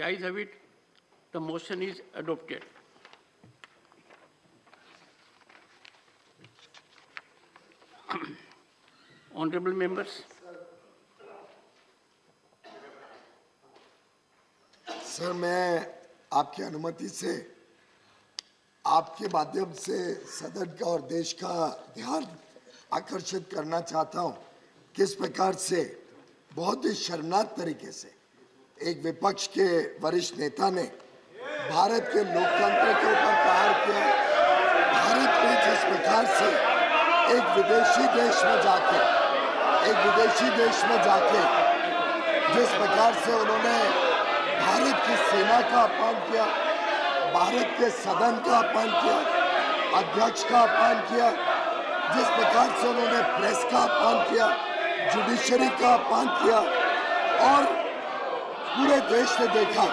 ayes have it. The motion is adopted. Honorable members. Sir, मैं आपकी अनुमति से आपके माध्यम से सदन का और देश का ध्यान आकर्षित करना चाहता हूं, किस प्रकार से बहुत ही शर्मनाक तरीके से एक विपक्ष के वरिष्ठ नेता ने भारत के लोकतंत्र के ऊपर प्रहार किया। भारत में जिस प्रकार से एक विदेशी देश में जाके जिस प्रकार से उन्होंने भारत की सेना का अपमान किया, भारत के सदन का अपमान किया, अध्यक्ष का अपमान किया, जिस प्रकार से उन्होंने प्रेस का अपमान किया, जुडिशरी का अपमान किया, और पूरे देश ने देखा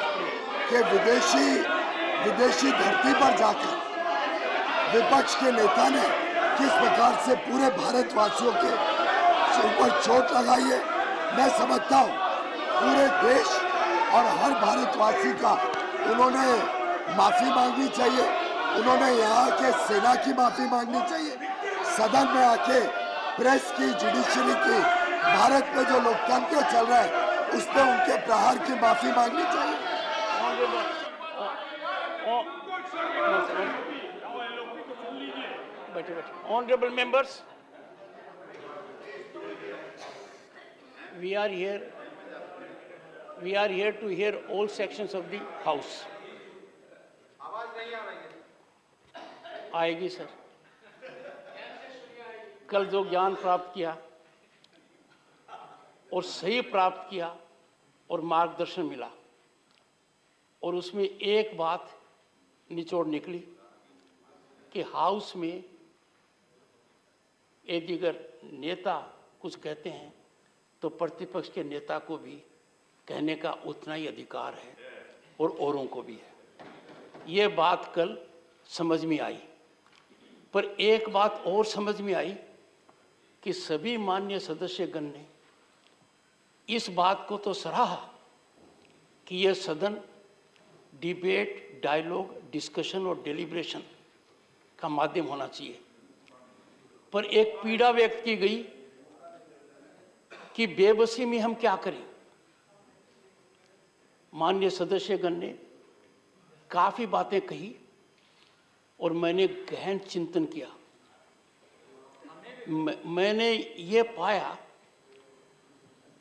कि विदेशी धरती पर जाकर विपक्ष के नेता ने किस प्रकार से पूरे भारतवासियों के ऊपर चोट लगाई है। मैं समझता हूँ पूरे देश और हर भारतवासी का उन्होंने माफी मांगनी चाहिए। उन्होंने यहाँ के सेना की माफी मांगनी चाहिए, सदन में आके प्रेस की, जुडिशरी की, भारत में जो लोकतंत्र चल रहा है उस पर उनके प्रहार की माफी मांगनी चाहिए। Honorable members, we are here to hear all sections of the house. आएगी सर। कल जो ज्ञान प्राप्त किया और सही प्राप्त किया और मार्गदर्शन मिला, और उसमें एक बात निचोड़ निकली कि हाउस में यदि अगर नेता कुछ कहते हैं तो प्रतिपक्ष के नेता को भी कहने का उतना ही अधिकार है और औरों को भी है। ये बात कल समझ में आई, पर एक बात और समझ में आई कि सभी माननीय सदस्यगण ने इस बात को तो सराहा कि यह सदन डिबेट, डायलॉग, डिस्कशन और डेलिब्रेशन का माध्यम होना चाहिए, पर एक पीड़ा व्यक्त की गई कि बेबसी में हम क्या करें। माननीय सदस्यगण ने काफी बातें कही और मैंने गहन चिंतन किया। मैंने ये पाया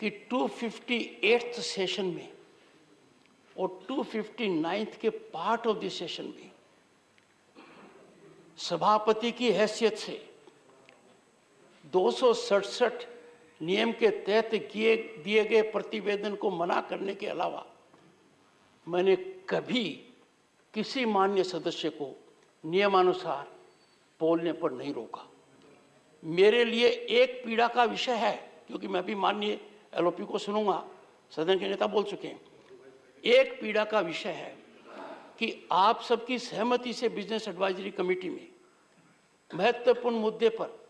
कि 258th सेशन में और 259th के पार्ट ऑफ दिस सेशन में सभापति की हैसियत से 267 नियम के तहत दिए गए प्रतिवेदन को मना करने के अलावा मैंने कभी किसी माननीय सदस्य को नियमानुसार बोलने पर नहीं रोका। मेरे लिए एक पीड़ा का विषय है, क्योंकि मैं भी माननीय एलओपी को सुनूंगा, सदन के नेता बोल चुके हैं। एक पीड़ा का विषय है कि आप सबकी सहमति से बिजनेस एडवाइजरी कमेटी में महत्वपूर्ण मुद्दे पर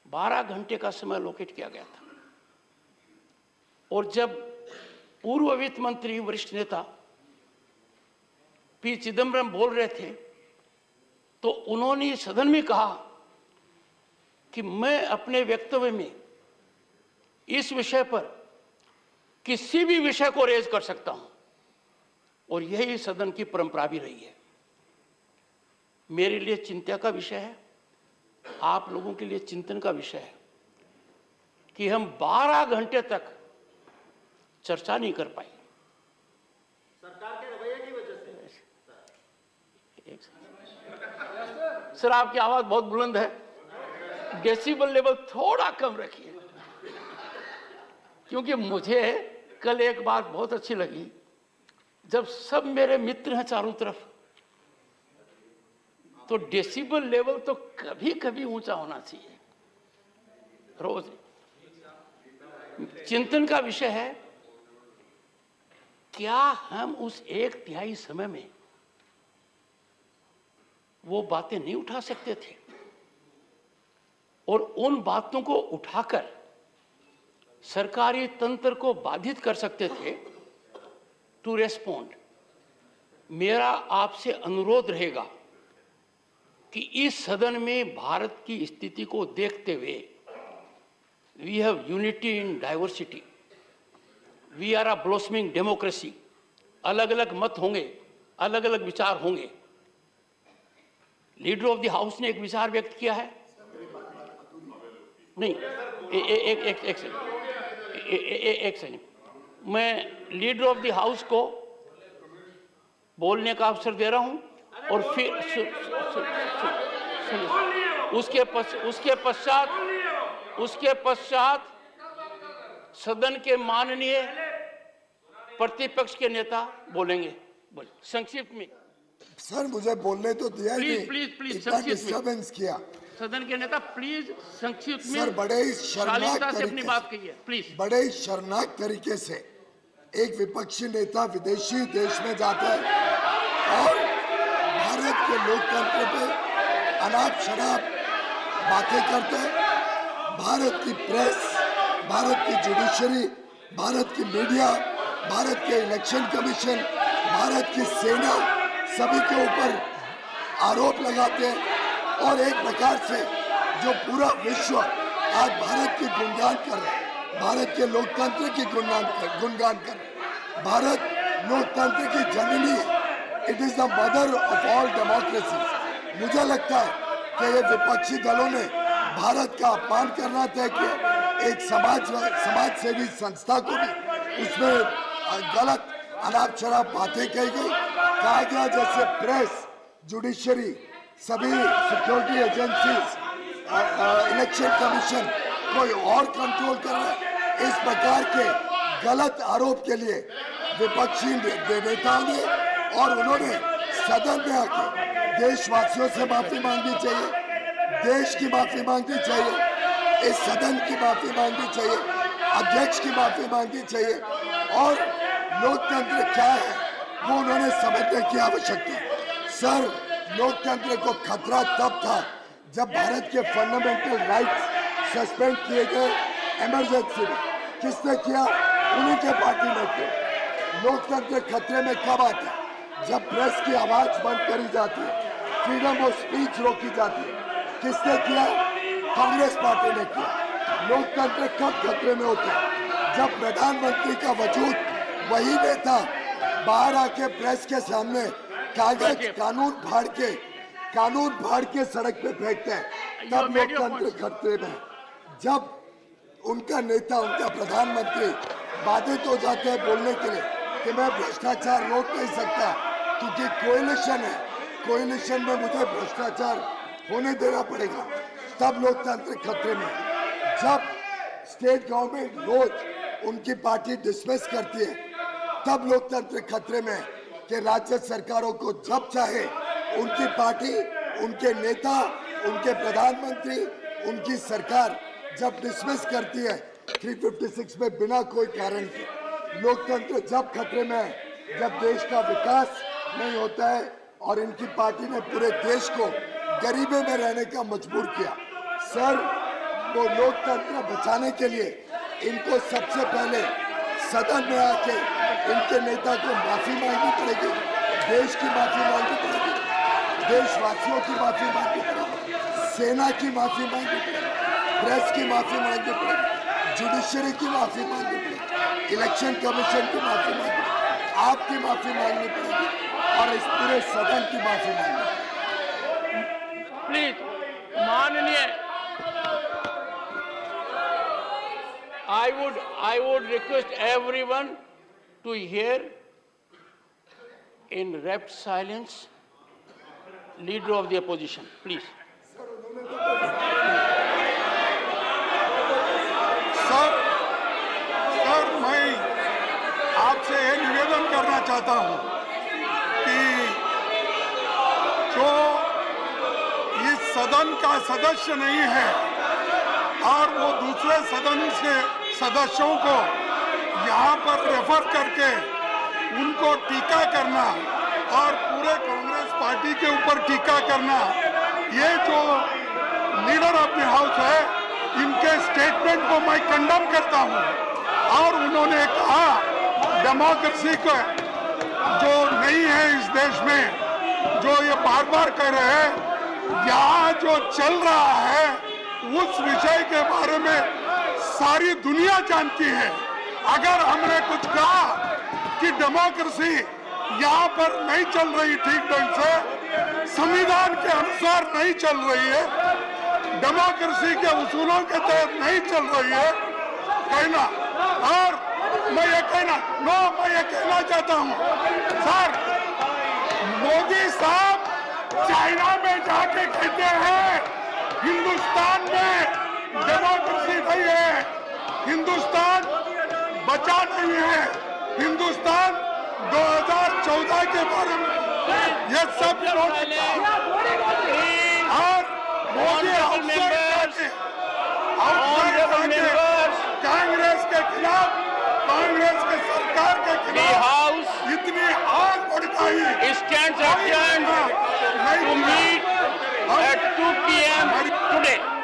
12 घंटे का समय एलोकेट किया गया था, और जब पूर्व वित्त मंत्री वरिष्ठ नेता पी चिदम्बरम बोल रहे थे तो उन्होंने सदन में कहा कि मैं अपने वक्तव्य में इस विषय पर किसी भी विषय को रेज कर सकता हूं, और यही सदन की परंपरा भी रही है। मेरे लिए चिंता का विषय है, आप लोगों के लिए चिंतन का विषय है कि हम 12 घंटे तक चर्चा नहीं कर पाए। सरकार के रवैये की वजह से। सर, आपकी आवाज बहुत बुलंद है, डेसिबल लेवल थोड़ा कम रखिए, क्योंकि मुझे कल एक बात बहुत अच्छी लगी। जब सब मेरे मित्र हैं चारों तरफ, तो डेसिबल लेवल तो कभी कभी ऊंचा होना चाहिए। रोज चिंतन का विषय है, क्या हम उस 1/3 समय में वो बातें नहीं उठा सकते थे और उन बातों को उठाकर सरकारी तंत्र को बाधित कर सकते थे टू रेस्पोंड। मेरा आपसे अनुरोध रहेगा कि इस सदन में भारत की स्थिति को देखते हुए we have unity in diversity, we are a blossoming democracy. अलग अलग मत होंगे, अलग अलग विचार होंगे। लीडर ऑफ द हाउस ने एक विचार व्यक्त किया है, नहीं एक सेकंड, मैं लीडर ऑफ द हाउस को बोलने का अवसर दे रहा हूं और फिर उसके पश्चात सदन के माननीय प्रतिपक्ष के नेता बोलेंगे। संक्षिप्त में सर मुझे बोलने तो दिया ही नहीं, प्लीज इतना डिस्टर्बेंस किया। सदन के नेता प्लीज संक्षिप्त में सर बड़े ही शर्मनाक से अपनी बात कहिए प्लीज। बड़े ही शर्मनाक तरीके से एक विपक्षी नेता विदेशी देश में जाता है और भारत के लोकतंत्र पे अनाप शराब बातें करते हैं। भारत की प्रेस, भारत की जुडिशरी, भारत की मीडिया, भारत के इलेक्शन कमीशन, भारत की सेना सभी के ऊपर आरोप लगाते हैं और एक प्रकार से जो पूरा विश्व आज भारत की गुणगान कर रहा है, भारत के लोकतंत्र की गुणगान कर रहा है। भारत लोकतंत्र की जननी है, it is the mother of all democracies. मुझे लगता है कि ये विपक्षी दलों ने भारत का अपमान करना तय किया। एक समाज सेवी संस्था को भी उसमें गलत अनाप शराब बातें कही गई, कहा गया जैसे प्रेस, जुडिशरी, सभी सिक्योरिटी एजेंसीज, इलेक्शन कमीशन कोई और कंट्रोल कर रहा है। इस प्रकार के गलत आरोप के लिए विपक्षी नेताओं ने और उन्होंने सदन में आके देशवासियों से माफी मांगनी चाहिए, देश की माफी मांगनी चाहिए, इस सदन की माफी मांगनी चाहिए, अध्यक्ष की माफी मांगनी चाहिए और लोकतंत्र क्या है वो उन्होंने समझने की आवश्यकता है। सर लोकतंत्र को खतरा तब था जब भारत के फंडामेंटल राइट्स सस्पेंड किए गए इमरजेंसी में। किसने किया? उन्हीं के पार्टी ने किया। लोकतंत्र खतरे में कब आता है? जब प्रेस की आवाज बंद करी जाती है, फ्रीडम ऑफ स्पीच रोकी जाती है। किसने किया? कांग्रेस पार्टी ने किया। लोकतंत्र कब खतरे में होता है? जब प्रधानमंत्री का वजूद वही नेता बाहर आके प्रेस के सामने कागज कानून फाड़ के सड़क पे फेंकते हैं, तब लोकतंत्र खतरे में। जब उनका नेता, उनका प्रधानमंत्री बाधित हो जाते हैं बोलने के लिए कि मैं भ्रष्टाचार रोक नहीं सकता क्योंकि कोएलिशन है, कोएलिशन में मुझे भ्रष्टाचार होने देना पड़ेगा, तब लोकतंत्र खतरे में। जब स्टेट गवर्नमेंट रोज उनकी पार्टी डिसमिस करती है, तब लोकतंत्र खतरे में कि राज्य सरकारों को जब चाहे उनकी पार्टी, उनके नेता, उनके प्रधानमंत्री, उनकी सरकार जब डिसमिस करती है 356 में बिना कोई कारण के। लोकतंत्र जब खतरे में है जब देश का विकास नहीं होता है और इनकी पार्टी ने पूरे देश को गरीबी में रहने का मजबूर किया। सर वो लोकतंत्र बचाने के लिए इनको सबसे पहले सदन में आके इनके नेता को माफी मांगनी पड़ेगी, देश की माफी मांगनी पड़ेगी, देशवासियों की माफी मांगनी पड़ेगी, सेना की माफी मांगनी पड़ेगी, प्रेस की माफी मांगनी पड़ेगी, जुडिशरी की माफी मांगनी पड़ेगी, इलेक्शन कमीशन की माफी मांगनी पड़ेगी, आपकी माफी मांगनी पड़ेगी और इस पूरे सदन की माफी मांगनी पड़ेगी। प्लीज माननीय, I would request everyone to hear in rapt silence leader of the opposition, please. Sir मैं आपसे ये निवेदन करना चाहता हूं कि जो इस सदन का सदस्य नहीं है और वो दूसरे सदन से सदस्यों को यहाँ पर रेफर करके उनको टीका करना और पूरे कांग्रेस पार्टी के ऊपर टीका करना, ये जो लीडर ऑफ द हाउस है इनके स्टेटमेंट को मैं कंडेम करता हूँ। और उन्होंने कहा डेमोक्रेसी को जो नहीं है इस देश में, जो ये बार बार कह रहे हैं, यहाँ जो चल रहा है उस विषय के बारे में सारी दुनिया जानती है। अगर हमने कुछ कहा कि डेमोक्रेसी यहाँ पर नहीं चल रही ठीक ढंग से, संविधान के अनुसार नहीं चल रही है, डेमोक्रेसी के उसूलों के तहत नहीं चल रही है कहना, और मैं ये कहना चाहता हूँ सर, मोदी साहब चाइना में जाके कहते हैं हिंदुस्तान में डेमोक्रेसी नहीं है, हिंदुस्तान बचा नहीं है, हिंदुस्तान 2014 के बारे में ये सब और मोदी कांग्रेस के खिलाफ, कांग्रेस के सरकार के खिलाफ इतनी आग भड़काई। stands adjourned to meet at 2 p.m. today.